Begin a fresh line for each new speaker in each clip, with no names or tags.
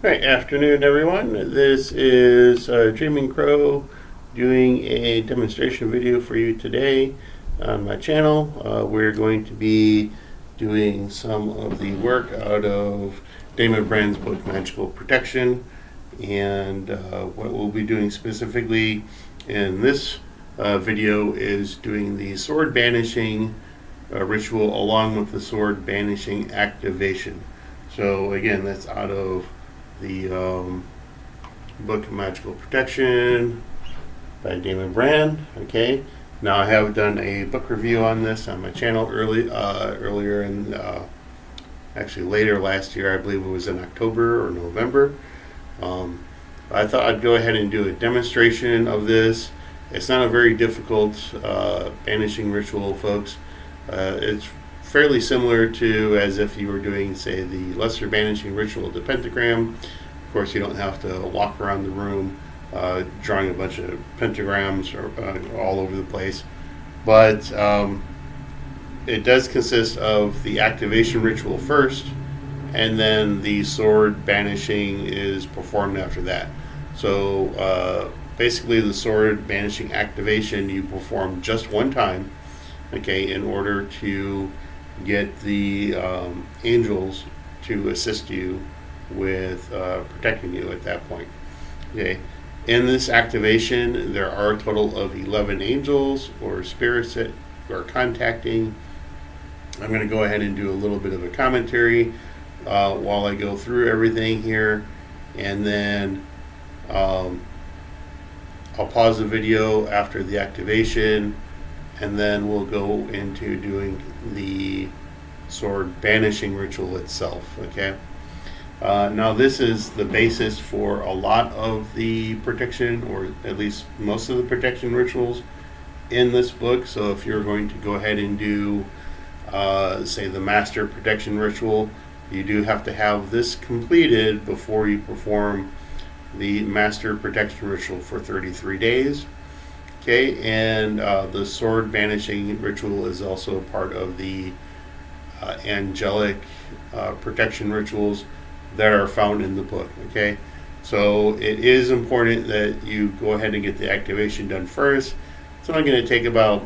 Right, afternoon everyone. This is Dreaming Crow doing a demonstration video for you today on my channel. We're going to be doing some of the work out of Damon Brand's book Magical Protection, and what we'll be doing specifically in this video is doing the sword banishing ritual along with the sword banishing activation. So again, that's out of the book Magical Protection by Damon Brand. Okay, now I have done a book review on this on my channel earlier in actually later last year. I believe it was in October or November. I thought I'd go ahead and do a demonstration of this. It's not a very difficult banishing ritual, folks. It's fairly similar to as if you were doing, say, the lesser banishing ritual of the pentagram. Of course, you don't have to walk around the room drawing a bunch of pentagrams all over the place, but it does consist of the activation ritual first, and then the sword banishing is performed after that. So basically, the sword banishing activation you perform just one time, okay, in order to get the angels to assist you with protecting you at that point. Okay. In this activation, there are a total of 11 angels or spirits that are contacting. I'm going to go ahead and do a little bit of a commentary while I go through everything here, and then I'll pause the video after the activation, and then we'll go into doing the sword banishing ritual itself. Okay. Now this is the basis for a lot of the protection, or at least most of the protection rituals in this book. So if you're going to go ahead and do, say, the master protection ritual, you do have to have this completed before you perform the master protection ritual for 33 days. Okay, and the sword banishing ritual is also part of the angelic protection rituals that are found in the book. Okay, so it is important that you go ahead and get the activation done first. It's only going to take about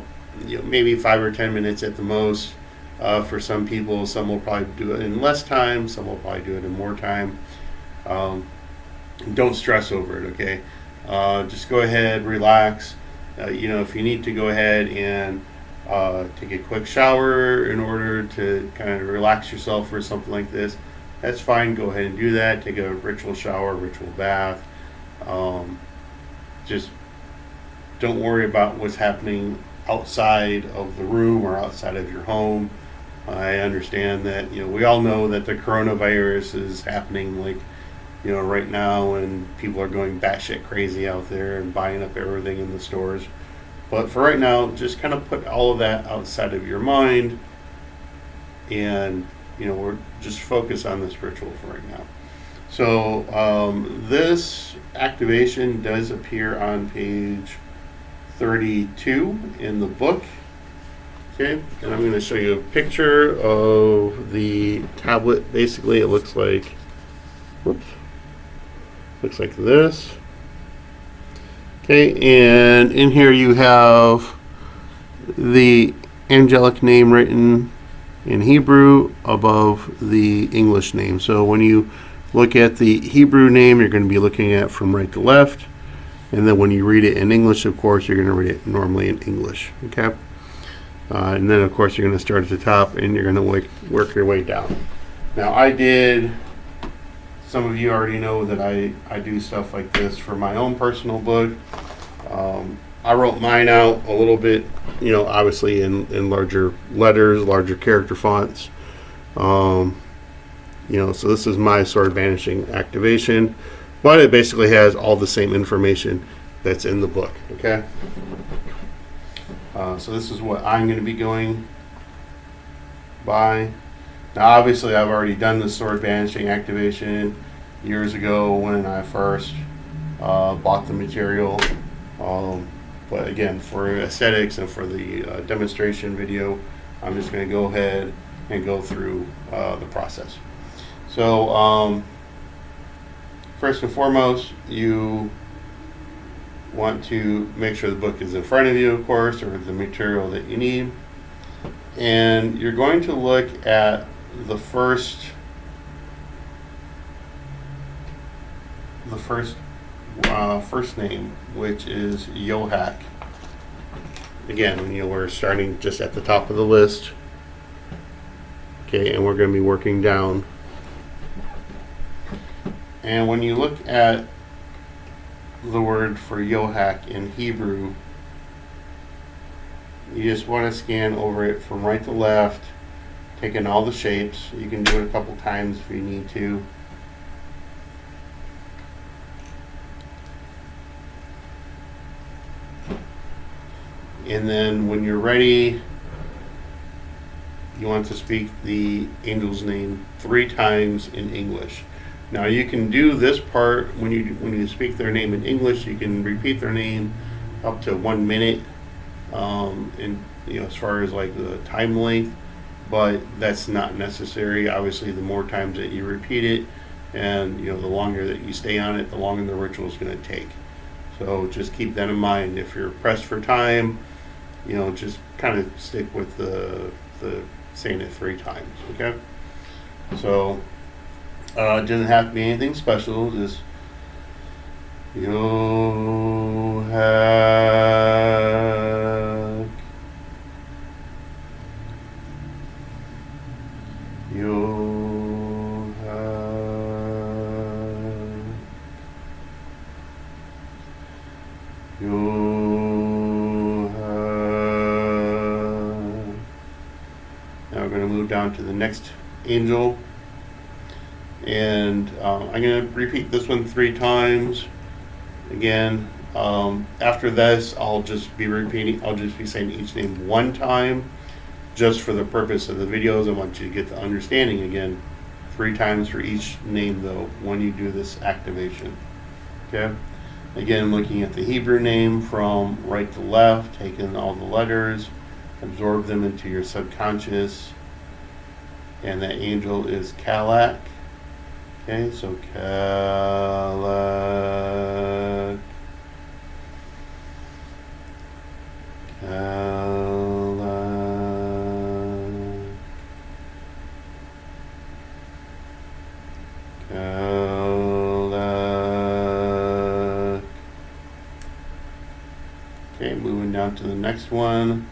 maybe 5 or 10 minutes at the most for some people. Some will probably do it in less time, some will probably do it in more time. Don't stress over it. Okay, just go ahead, relax. If you need to go ahead and take a quick shower in order to kind of relax yourself or something like this, that's fine. Go ahead and do that. Take a ritual shower, ritual bath. Just don't worry about what's happening outside of the room or outside of your home. I understand that we all know that the coronavirus is happening right now, and people are going batshit crazy out there and buying up everything in the stores. But for right now, just kind of put all of that outside of your mind, and we're just focus on this ritual for right now. So this activation does appear on page 32 in the book. Okay, and I'm going to show you a picture of the tablet. Basically, it looks like, looks like this. Okay, and in here you have the angelic name written in Hebrew above the English name. So when you look at the Hebrew name, you're going to be looking at from right to left, and then when you read it in English, of course, you're going to read it normally in English. Okay, and then of course you're going to start at the top and you're going to work your way down. Now some of you already know that I do stuff like this for my own personal book. I wrote mine out a little bit, obviously in larger letters, larger character fonts. So this is my sword banishing activation, but it basically has all the same information that's in the book. Okay. So this is what I'm going to be going by. Now, obviously, I've already done the sword banishing activation years ago when I first bought the material. But again, for aesthetics and for the demonstration video, I'm just going to go ahead and go through the process. So first and foremost, you want to make sure the book is in front of you, of course, or the material that you need. And you're going to look at the first name, which is Yohak. Again, we're starting just at the top of the list. Okay, and we're going to be working down. And when you look at the word for Yohak in Hebrew, you just want to scan over it from right to left, taking all the shapes. You can do it a couple times if you need to. And then when you're ready, you want to speak the angel's name 3 times in English. Now you can do this part when you speak their name in English. You can repeat their name up to 1 minute, and as far as like the time length, but that's not necessary. Obviously, the more times that you repeat it, and the longer that you stay on it, the longer the ritual is going to take. So just keep that in mind. If you're pressed for time, just kind of stick with the saying it 3 times. Okay, so. It doesn't have to be anything special, just Yohak, Yohak, Yohak. Now we're going to move down to the next angel. And I'm going to repeat this one 3 times. Again, after this, I'll just be saying each name 1 time, just for the purpose of the videos. I want you to get the understanding again. 3 times for each name, though, when you do this activation. Okay? Again, looking at the Hebrew name from right to left, taking all the letters, absorb them into your subconscious. And that angel is Kalak. Okay, so Kalak, Kalak, Kalak. Okay, moving down to the next one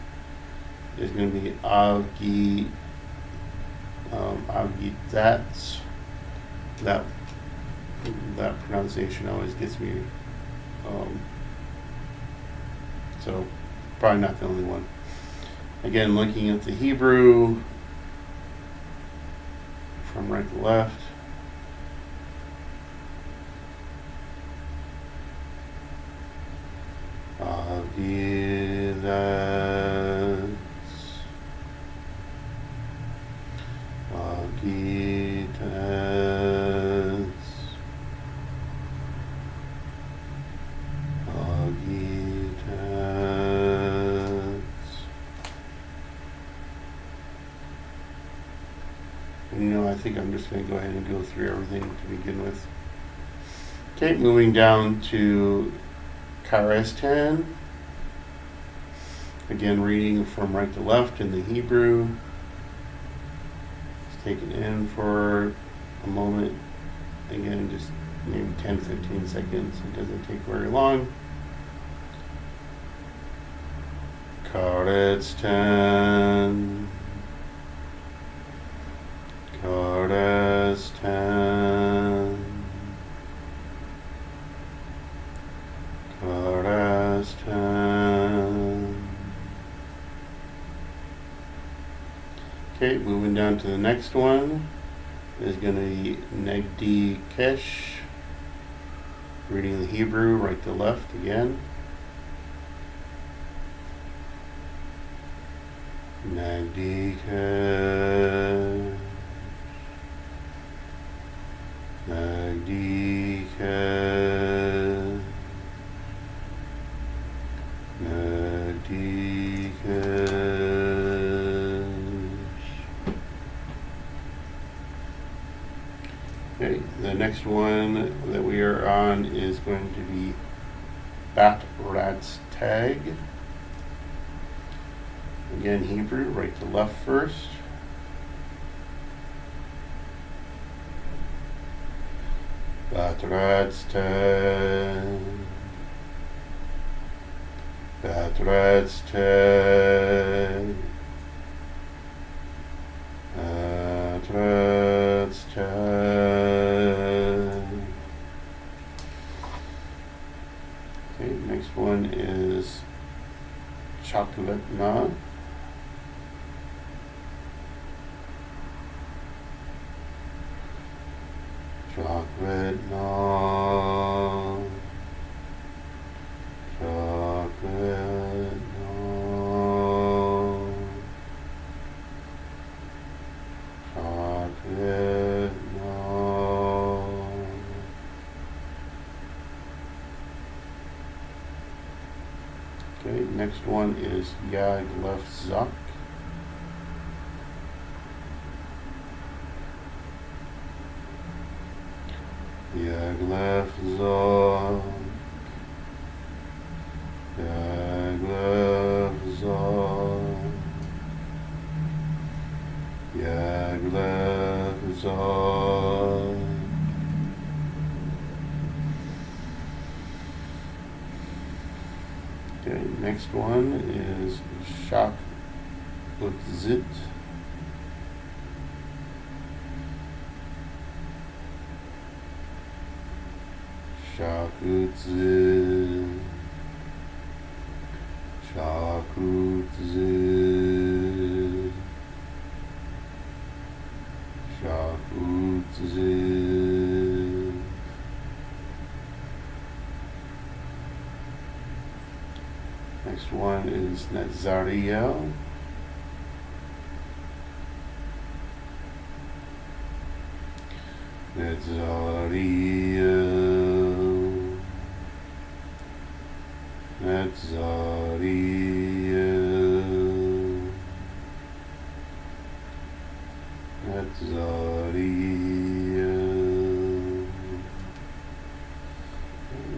is going to be Avgitats. That pronunciation always gets me, so probably not the only one. Again, looking at the Hebrew from right to left. I think I'm just going to go ahead and go through everything to begin with. Okay, moving down to Karestan. Again, reading from right to left in the Hebrew. Just take it in for a moment. Again, just maybe 10-15 seconds. It doesn't take very long. Karestan. Karestan. Karestan. Okay, moving down to the next one is going to be Negdi Kesh. Reading the Hebrew right to left again. Negdi Kesh. Negdi Kesh. Negdi Kesh. Okay, the next next one that we are on is going to be Bat Rat's Tag. Again, Hebrew, right to left first. Bat Rat's Tag. Bat Rat's Tag. Bat Rat's Tag. Okay, next one is Chocolate Na. Chocolate Na. Chocolate Na. Chocolate Na. Okay, next one is Yag Left Zak. Yag Left Zak. Yag Left Zak. Yag Left Zak. Okay, next one is Shak Utzit. Shak Utzit. Shak Utzit. Shak Utzit. Next one is Nazariel. Nazariel. Nazariel. Nazariel.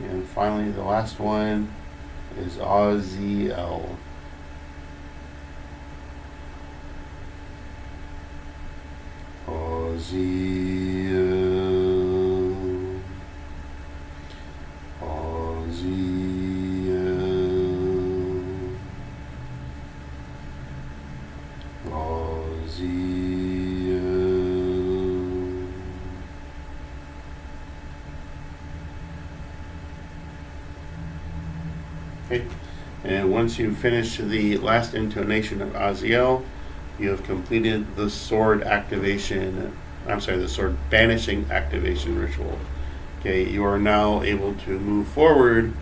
And finally, the last one is Oziel. Oziel. Oziel. Oziel. Okay. And once you finish the last intonation of Oziel, you have completed the sword activation, the sword banishing activation ritual. Okay, you are now able to move forward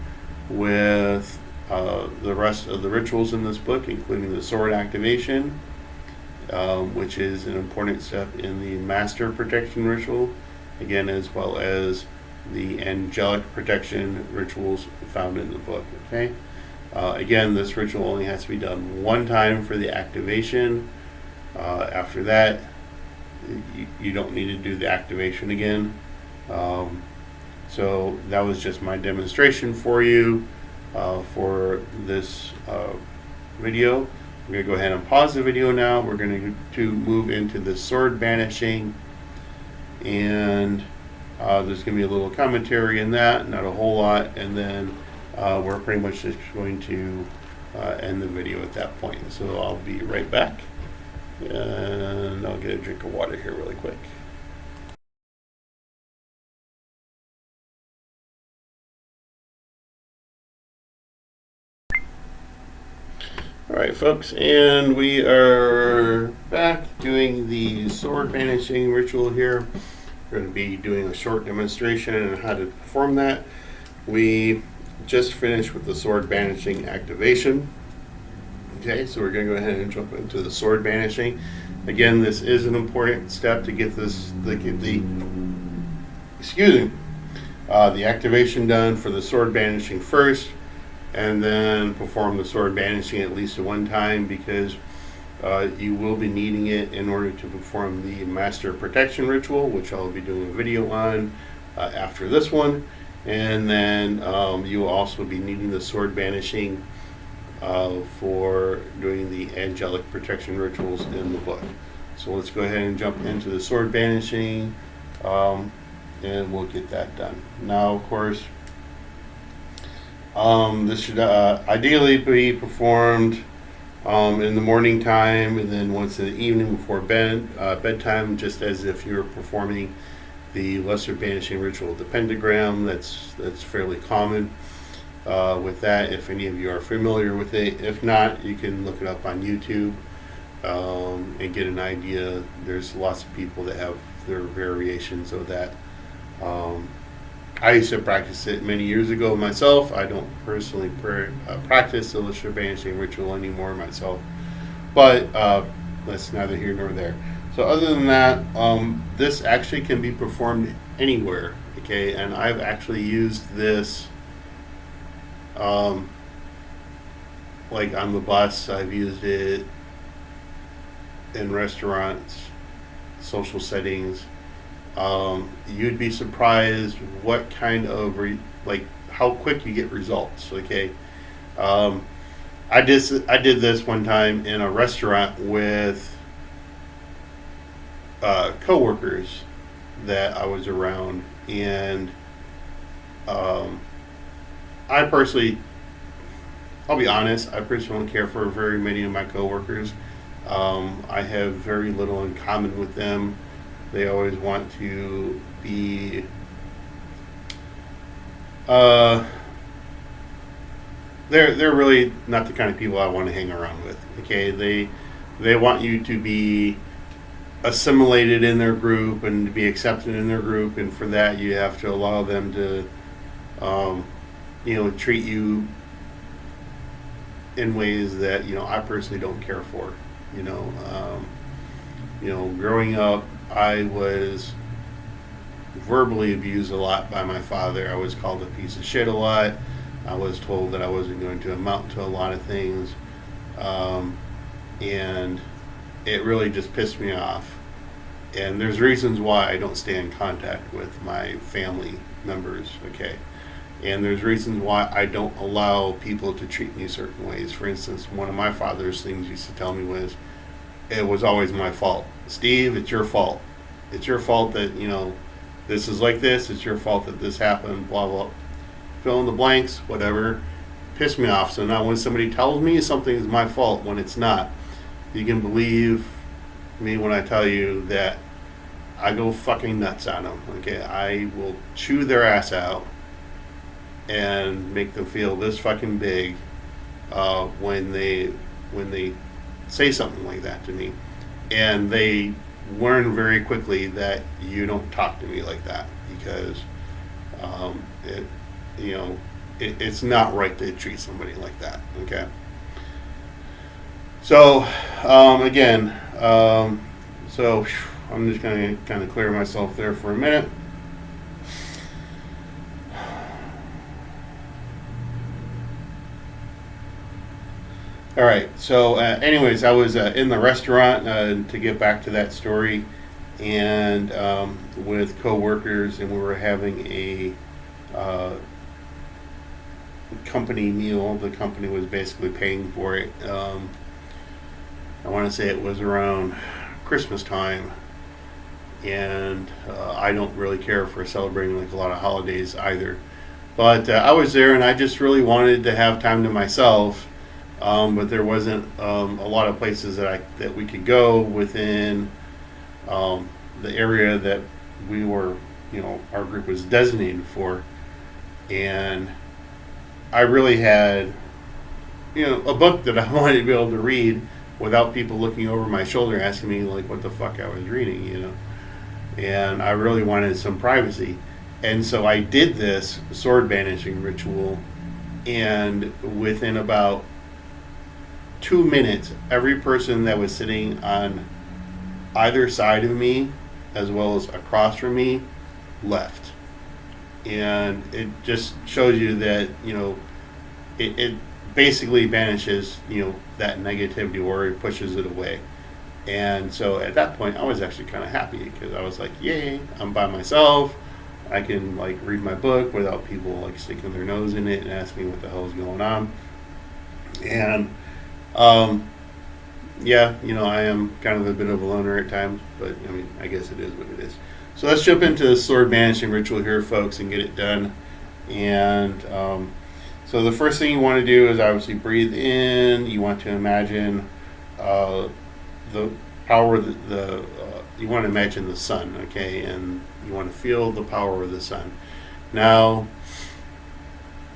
with the rest of the rituals in this book, including the sword activation, which is an important step in the master protection ritual, again, as well as the angelic protection rituals found in the book. Okay. Again, this ritual only has to be done one time for the activation. After that, you don't need to do the activation again. So that was just my demonstration for you for this video. I'm going to go ahead and pause the video now. We're going to move into the sword banishing, and there's going to be a little commentary in that, not a whole lot, and then we're pretty much just going to end the video at that point. So I'll be right back, and I'll get a drink of water here really quick. Alright folks, and we are back doing the sword banishing ritual here. We're going to be doing a short demonstration on how to perform that. We just finished with the sword banishing activation. Okay, so we're going to go ahead and jump into the sword banishing. Again, this is an important step to get the activation done for the sword banishing first, and then perform the sword banishing at least one time, because you will be needing it in order to perform the master protection ritual, which I'll be doing a video on after this one. And then you will also be needing the sword banishing for doing the angelic protection rituals in the book. So let's go ahead and jump into the sword banishing, and we'll get that done. Now, of course, this should ideally be performed in the morning time, and then once in the evening before bedtime, just as if you're performing the lesser banishing ritual, the pentagram. That's fairly common with that, if any of you are familiar with it. If not, you can look it up on YouTube and get an idea. There's lots of people that have their variations of that. I used to practice it many years ago myself. I don't personally practice the lesser banishing ritual anymore myself, but that's neither here nor there. So other than that, this actually can be performed anywhere, okay? And I've actually used this like on the bus. I've used it in restaurants, social settings. You'd be surprised what kind of how quick you get results, okay? I did this one time in a restaurant with coworkers that I was around, and I personally, I'll be honest, I personally don't care for very many of my coworkers. I have very little in common with them. They always want to be they're really not the kind of people I want to hang around with. Okay, they want you to be assimilated in their group and to be accepted in their group, and for that you have to allow them to treat you in ways that I personally don't care for. Growing up, I was verbally abused a lot by my father. I was called a piece of shit a lot. I was told that I wasn't going to amount to a lot of things, and it really just pissed me off. And there's reasons why I don't stay in contact with my family members, okay? And there's reasons why I don't allow people to treat me certain ways. For instance, one of my father's things he used to tell me was, it was always my fault. Steve, it's your fault. It's your fault that, this is like this. It's your fault that this happened, blah, blah. Fill in the blanks, whatever. Piss me off. So now when somebody tells me something is my fault when it's not, you can believe me when I tell you that I go fucking nuts on them. Okay, I will chew their ass out and make them feel this fucking big when they say something like that to me, and they learn very quickly that you don't talk to me like that, because it's not right to treat somebody like that. Okay. So again, so I'm just going to kind of clear myself there for a minute. All right. So, anyways, I was in the restaurant to get back to that story, and with coworkers, and we were having a company meal. The company was basically paying for it. I want to say it was around Christmas time, and I don't really care for celebrating like a lot of holidays either. But I was there, and I just really wanted to have time to myself. But there wasn't a lot of places that we could go within the area that we were, our group was designated for, and I really had, a book that I wanted to be able to read without people looking over my shoulder asking me like what the fuck I was reading, and I really wanted some privacy, and so I did this sword banishing ritual, and within about 2 minutes, every person that was sitting on either side of me, as well as across from me, left. And it just shows you that, it basically banishes, that negativity, or it pushes it away. And so at that point, I was actually kind of happy, because I was like, yay, I'm by myself. I can like read my book without people like sticking their nose in it and asking me what the hell is going on. And yeah, I am kind of a bit of a loner at times, but I mean, I guess it is what it is. So let's jump into the sword banishing ritual here, folks, and get it done. And so the first thing you want to do is obviously breathe in. You want to imagine the power of you want to imagine the sun, okay, and you want to feel the power of the sun. Now,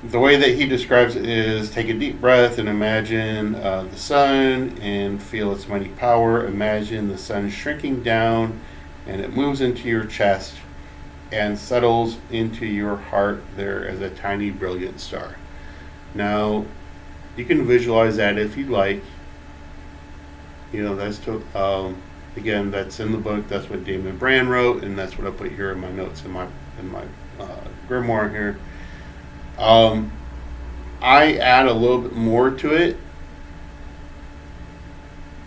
the way that he describes it is take a deep breath and imagine the sun and feel its mighty power. Imagine the sun shrinking down and it moves into your chest and settles into your heart there as a tiny brilliant star. Now, you can visualize that if you'd like. That's again, that's in the book. That's what Damon Brand wrote, and that's what I put here in my notes in my grimoire here. I add a little bit more to it.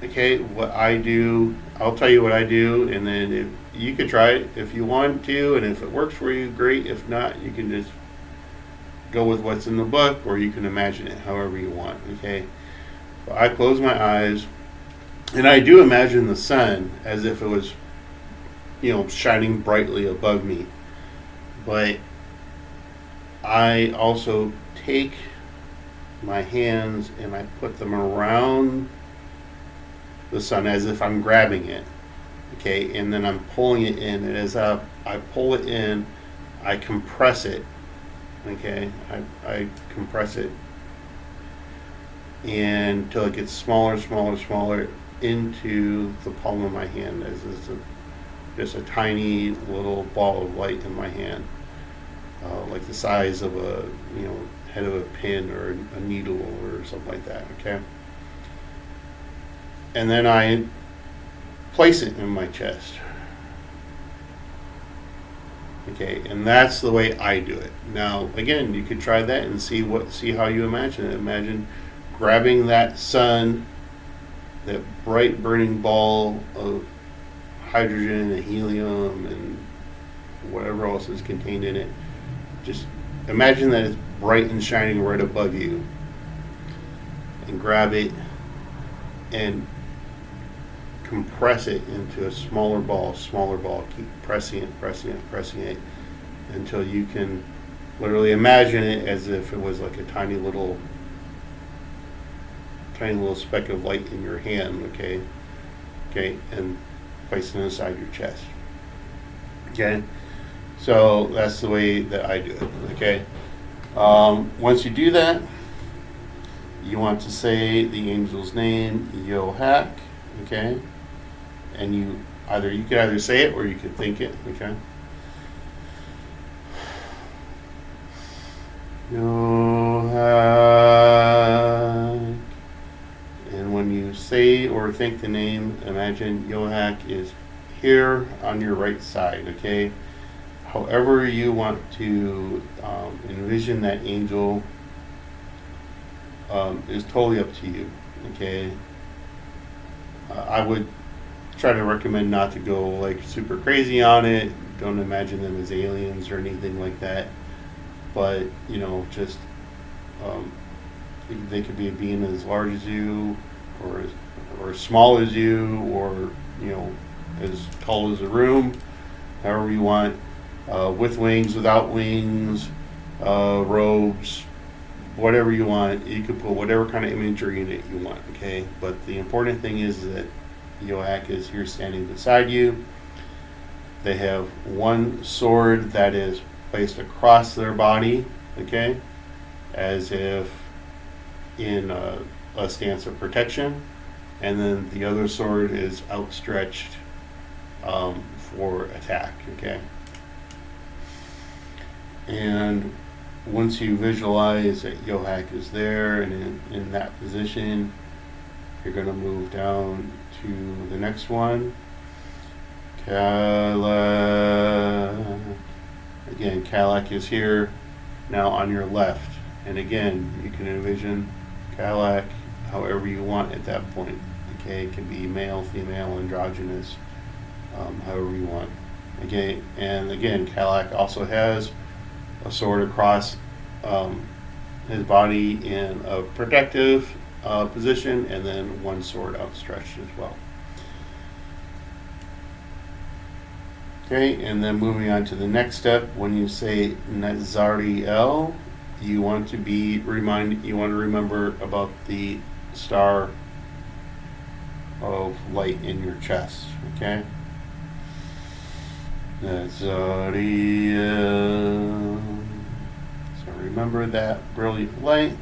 Okay, what I do, I'll tell you what I do, and then if you could try it if you want to, and if it works for you, great. If not, you can just go with what's in the book, or you can imagine it however you want. Okay, so I close my eyes, and I do imagine the sun as if it was, shining brightly above me. But I also take my hands and I put them around the sun as if I'm grabbing it. Okay, and then I'm pulling it in, and as I pull it in, I compress it. Okay, I compress it and until it gets smaller, smaller, smaller into the palm of my hand, as just a tiny little ball of light in my hand, like the size of a head of a pin or a needle or something like that. Okay, and then I place it in my chest. Okay, and that's the way I do it. Now, again, you could try that and see how you imagine it. Imagine grabbing that sun, that bright burning ball of hydrogen and helium and whatever else is contained in it. Just imagine that it's bright and shining right above you, and grab it and compress it into a smaller ball. Keep pressing it until you can literally imagine it as if it was like a tiny little speck of light in your hand. Okay, and place it inside your chest. Okay, so that's the way that I do it. Okay, once you do that, you want to say the angel's name, Yohak. Okay, and you could either say it or you could think it. Okay, Yohak. And when you say or think the name, imagine Yohak is here on your right side. Okay, however you want to envision that angel is totally up to you. Okay, I would try to recommend not to go like super crazy on it. Don't imagine them as aliens or anything like that. But just they could be a being as large as you, or as small as you, or as tall as a room, however you want, with wings, without wings, robes, whatever you want. You could put whatever kind of imagery in it you want. Okay, but the important thing is that Yoak is here standing beside you. They have one sword that is placed across their body, okay, as if in a stance of protection, and then the other sword is outstretched for attack. Okay, and once you visualize that Yohak is there and in that position, you're going to move down to the next one. Kalak. Again, Kalak is here now on your left. And again, you can envision Kalak however you want at that point. Okay, it can be male, female, androgynous, however you want. Okay, and again, Kalak also has a sword across his body in a protective position, and then one sword outstretched as well. Okay, and then moving on to the next step, when you say Nazariel, you want to remember about the star of light in your chest. Okay, Nazariel. So remember that brilliant light.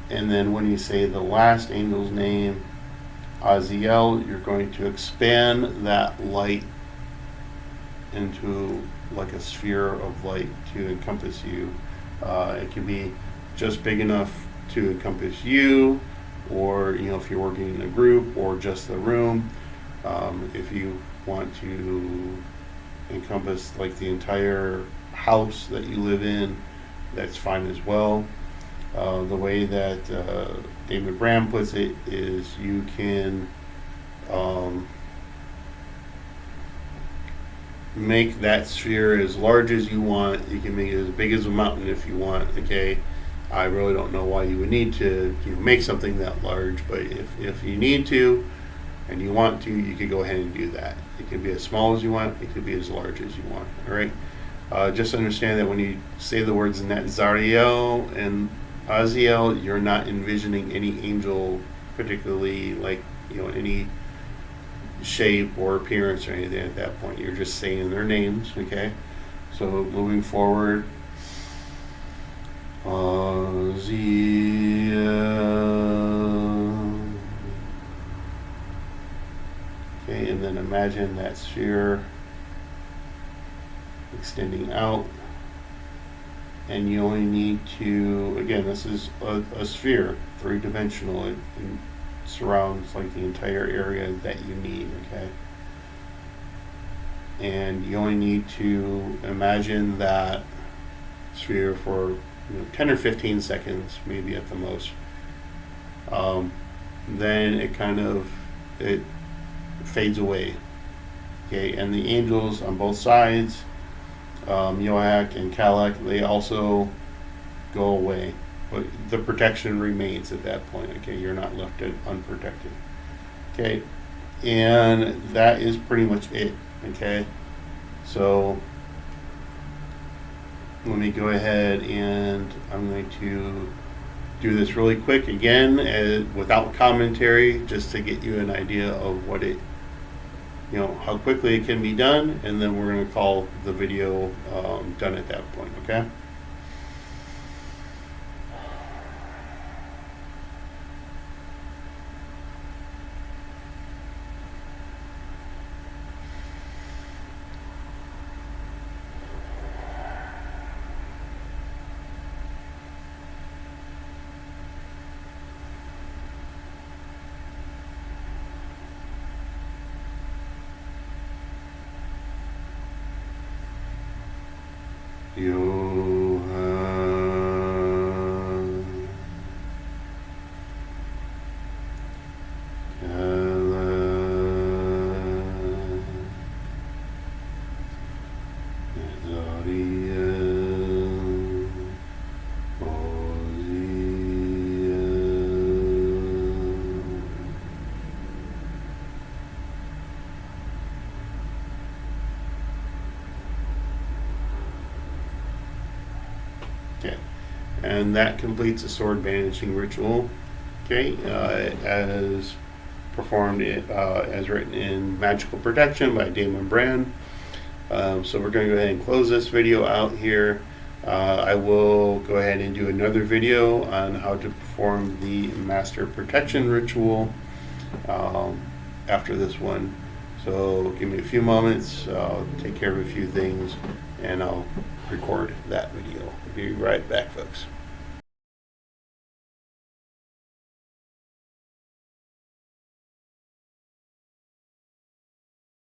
And then when you say the last angel's name, Aziel, you're going to expand that light into like a sphere of light to encompass you. It can be just big enough to encompass you, or if you're working in a group, or just the room. If you want to encompass like the entire house that you live in, that's fine as well. The way that David Bram puts it is you can make that sphere as large as you want. You can make it as big as a mountain if you want. Okay, I really don't know why you would need to make something that large, but if you need to and you want to, you can go ahead and do that. It can be as small as you want. It could be as large as you want. All right. Just understand that when you say the words Nazariel and Aziel, you're not envisioning any angel, particularly like any shape or appearance or anything at that point. You're just saying their names. Okay, so moving forward, Aziel. Okay, and then imagine that sphere extending out, and you only need to, again, this is a sphere, three-dimensional. It surrounds like the entire area that you need. Okay, and you only need to imagine that sphere for 10 or 15 seconds, maybe at the most. Then it fades away. Okay, and the angels on both sides, Yoak and Kalak, they also go away, but the protection remains at that point. Okay, you're not left unprotected. Okay, and that is pretty much it. Okay, so let me go ahead and I'm going to do this really quick again, without commentary, just to get you an idea of what it, how quickly it can be done, and then we're going to call the video done at that point. Okay. Okay, and that completes the sword banishing ritual. Okay, as performed, as written in Magical Protection by Damon Brand. So we're going to go ahead and close this video out here. I will go ahead and do another video on how to perform the Master Protection ritual after this one. So give me a few moments, I'll take care of a few things, and I'll record that video. Be right back, folks.